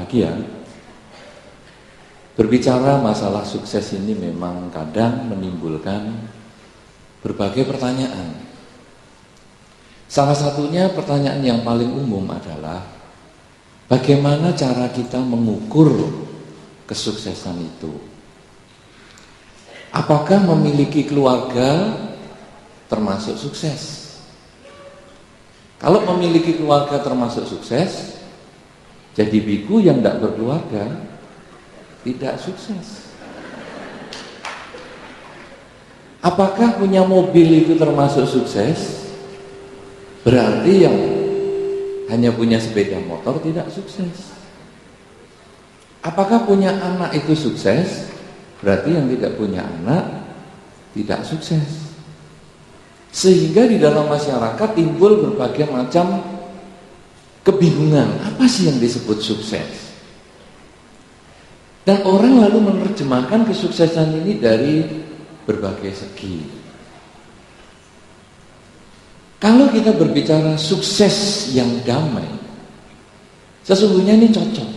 bahagia. Berbicara masalah sukses ini memang kadang menimbulkan berbagai pertanyaan. Salah satunya pertanyaan yang paling umum adalah bagaimana cara kita mengukur kesuksesan itu? Apakah memiliki keluarga termasuk sukses? Kalau memiliki keluarga termasuk sukses, jadi biku yang tidak berkeluarga tidak sukses. Apakah punya mobil itu termasuk sukses? Berarti yang hanya punya sepeda motor tidak sukses. Apakah punya anak itu sukses? Berarti yang tidak punya anak tidak sukses. Sehingga di dalam masyarakat timbul berbagai macam kebingungan. Apa sih yang disebut sukses? Dan orang lalu menerjemahkan kesuksesan ini dari berbagai segi. Kalau kita berbicara sukses yang damai, sesungguhnya ini cocok.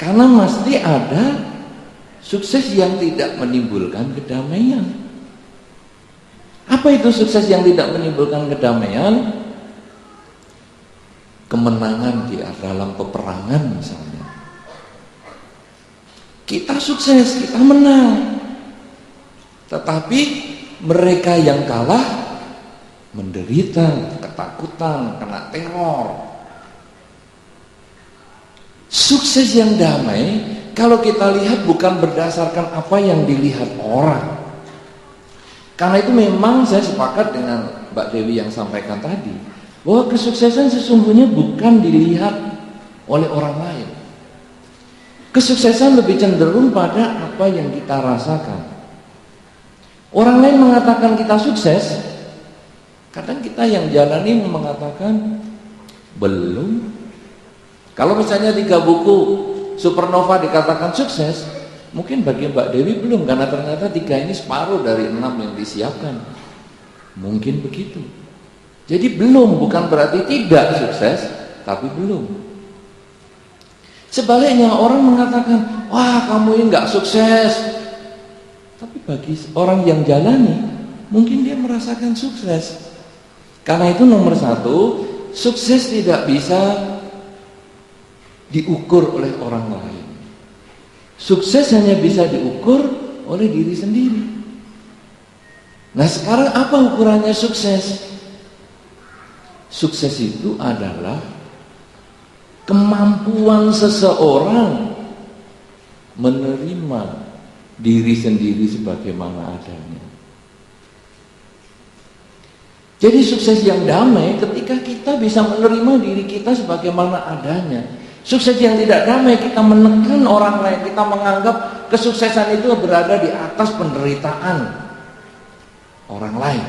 Karena mesti ada sukses yang tidak menimbulkan kedamaian. Apa itu sukses yang tidak menimbulkan kedamaian? Kemenangan di dalam peperangan misalnya. Kita sukses, kita menang. Tetapi mereka yang kalah menderita, ketakutan, kena teror. Sukses yang damai, kalau kita lihat bukan berdasarkan apa yang dilihat orang. Karena itu memang saya sepakat dengan Mbak Dewi yang sampaikan tadi, bahwa kesuksesan sesungguhnya bukan dilihat oleh orang lain. Kesuksesan lebih cenderung pada apa yang kita rasakan. Orang lain mengatakan kita sukses, kadang kita yang jalani mengatakan belum. Kalau misalnya 3 buku Supernova dikatakan sukses, mungkin bagi Mbak Dewi belum, karena ternyata 3 ini separuh dari 6 yang disiapkan. Mungkin begitu. Jadi belum bukan berarti tidak sukses, tapi belum. Sebaliknya orang mengatakan, wah kamu ini nggak sukses. Tapi bagi orang yang jalani, mungkin dia merasakan sukses. Karena itu nomor 1, sukses tidak bisa diukur oleh orang lain. Sukses hanya bisa diukur oleh diri sendiri. Nah sekarang apa ukurannya sukses? Sukses itu adalah kemampuan seseorang menerima diri sendiri sebagaimana adanya. Jadi sukses yang damai ketika kita bisa menerima diri kita sebagaimana adanya. Sukses yang tidak damai, kita menekan orang lain, kita menganggap kesuksesan itu berada di atas penderitaan orang lain.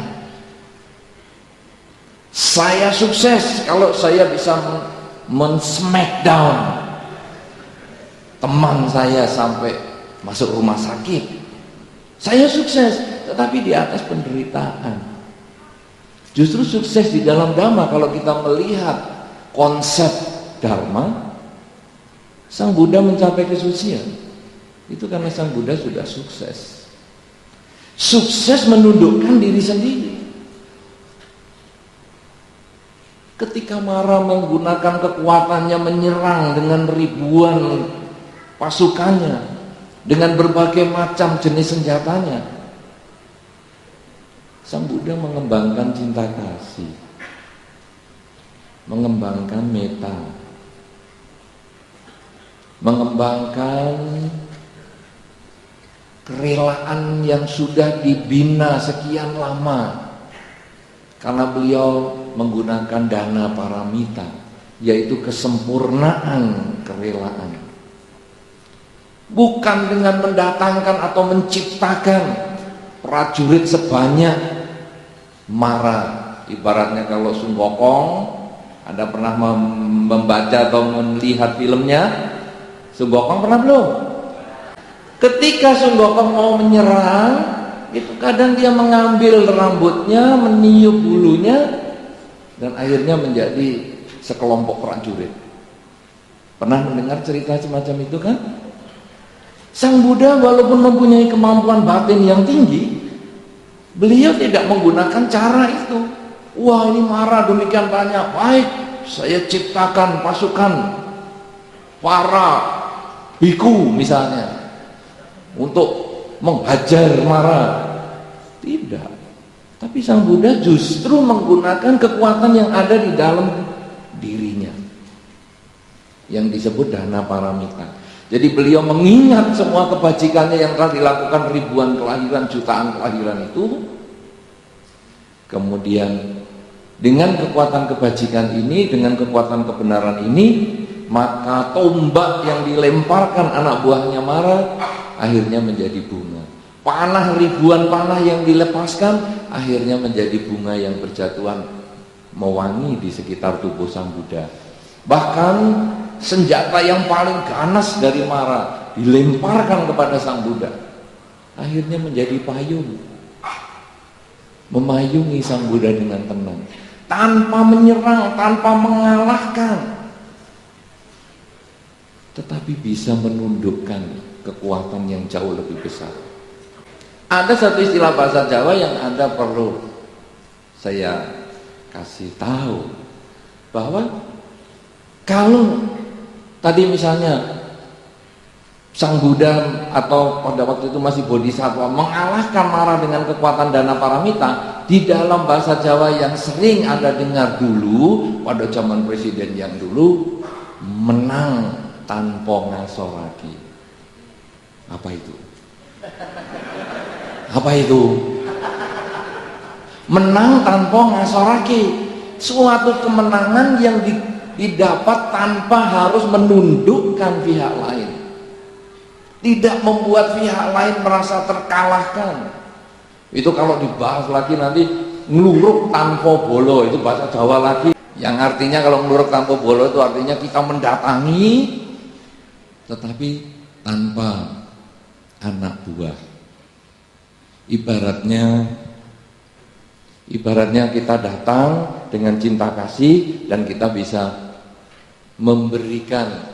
Saya sukses kalau saya bisa men-smackdown teman saya sampai masuk rumah sakit. Saya sukses, tetapi di atas penderitaan. Justru sukses di dalam Dhamma, kalau kita melihat konsep Dharma, Sang Buddha mencapai kesucian itu karena Sang Buddha sudah sukses. Sukses menundukkan diri sendiri. Ketika Mara menggunakan kekuatannya menyerang dengan ribuan pasukannya, dengan berbagai macam jenis senjatanya, Sang Buddha mengembangkan cinta kasih, mengembangkan metta, mengembangkan kerelaan yang sudah dibina sekian lama, karena beliau menggunakan dana paramita, yaitu kesempurnaan kerelaan. Bukan dengan mendatangkan atau menciptakan prajurit sebanyak Mara. Ibaratnya kalau Sun Gokong, Anda pernah membaca atau melihat filmnya Sun Gokong, pernah belum? Ketika Sun Gokong mau menyerang, itu kadang dia mengambil rambutnya, meniup bulunya, dan akhirnya menjadi sekelompok prajurit. Pernah mendengar cerita semacam itu kan? Sang Buddha walaupun mempunyai kemampuan batin yang tinggi, beliau tidak menggunakan cara itu. Wah, ini marah demikian banyak, baik, saya ciptakan pasukan para biku misalnya untuk menghajar marah. Tidak. Tapi Sang Buddha justru menggunakan kekuatan yang ada di dalam dirinya, yang disebut dana paramita. Jadi beliau mengingat semua kebajikannya yang telah dilakukan ribuan kelahiran, jutaan kelahiran itu. Kemudian dengan kekuatan kebajikan ini, dengan kekuatan kebenaran ini, maka tombak yang dilemparkan anak buahnya Mara akhirnya menjadi bunga. Panah, ribuan panah yang dilepaskan akhirnya menjadi bunga yang berjatuhan mewangi di sekitar tubuh Sang Buddha. Bahkan senjata yang paling ganas dari Mara dilemparkan kepada Sang Buddha, akhirnya menjadi payung, memayungi Sang Buddha dengan tenang, tanpa menyerang, tanpa mengalahkan, tetapi bisa menundukkan kekuatan yang jauh lebih besar. Ada satu istilah bahasa Jawa yang Anda perlu saya kasih tahu, bahwa kalau tadi misalnya Sang Buddha atau pada waktu itu masih Bodhisattva mengalahkan Mara dengan kekuatan dana paramita, di dalam bahasa Jawa yang sering Anda dengar dulu pada zaman presiden yang dulu, menang tanpa ngasoraki. Apa itu? Apa itu? Menang tanpa ngasoraki. Suatu kemenangan yang didapat tanpa harus menundukkan pihak lain, tidak membuat pihak lain merasa terkalahkan. Itu kalau dibahas lagi nanti, ngluruk tanpa bolo, itu bahasa Jawa lagi, yang artinya kalau ngluruk tanpa bolo itu artinya kita mendatangi tetapi tanpa anak buah. Ibaratnya kita datang dengan cinta kasih dan kita bisa memberikan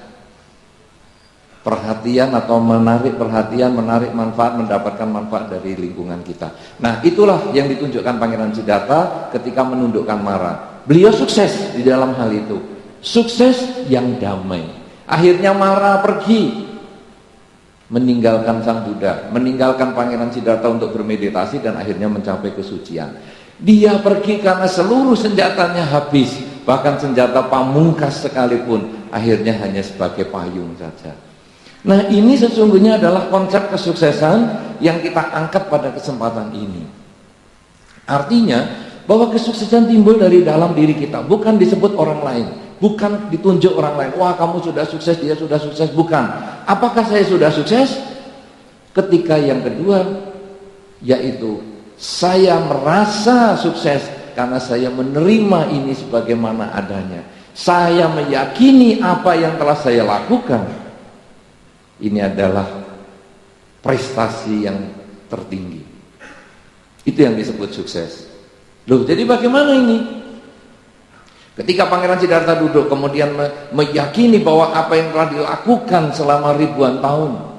perhatian atau menarik perhatian, menarik manfaat, mendapatkan manfaat dari lingkungan kita. Nah, itulah yang ditunjukkan Pangeran Siddhartha ketika menundukkan Mara. Beliau sukses di dalam hal itu, sukses yang damai. Akhirnya Mara pergi, meninggalkan Sang Buddha, meninggalkan Pangeran Siddhartha untuk bermeditasi dan akhirnya mencapai kesucian. Dia pergi karena seluruh senjatanya habis, bahkan senjata pamungkas sekalipun akhirnya hanya sebagai payung saja. Nah, ini sesungguhnya adalah konsep kesuksesan yang kita angkat pada kesempatan ini. Artinya bahwa kesuksesan timbul dari dalam diri kita, bukan disebut orang lain, bukan ditunjuk orang lain. Wah, kamu sudah sukses, dia sudah sukses, bukan. Apakah saya sudah sukses? Ketika yang kedua, yaitu saya merasa sukses karena saya menerima ini sebagaimana adanya. Saya meyakini apa yang telah saya lakukan ini adalah prestasi yang tertinggi. Itu yang disebut sukses. Loh, jadi bagaimana ini? Ketika Pangeran Siddhartha duduk kemudian meyakini bahwa apa yang telah dilakukan selama ribuan tahun,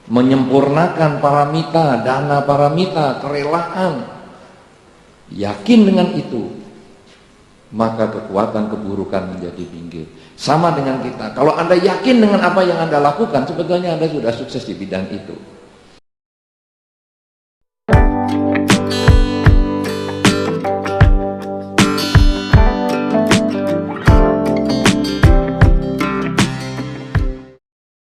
menyempurnakan paramita, dana paramita, kerelaan, yakin dengan itu, maka kekuatan keburukan menjadi minggir. Sama dengan kita, kalau Anda yakin dengan apa yang Anda lakukan, sebetulnya Anda sudah sukses di bidang itu.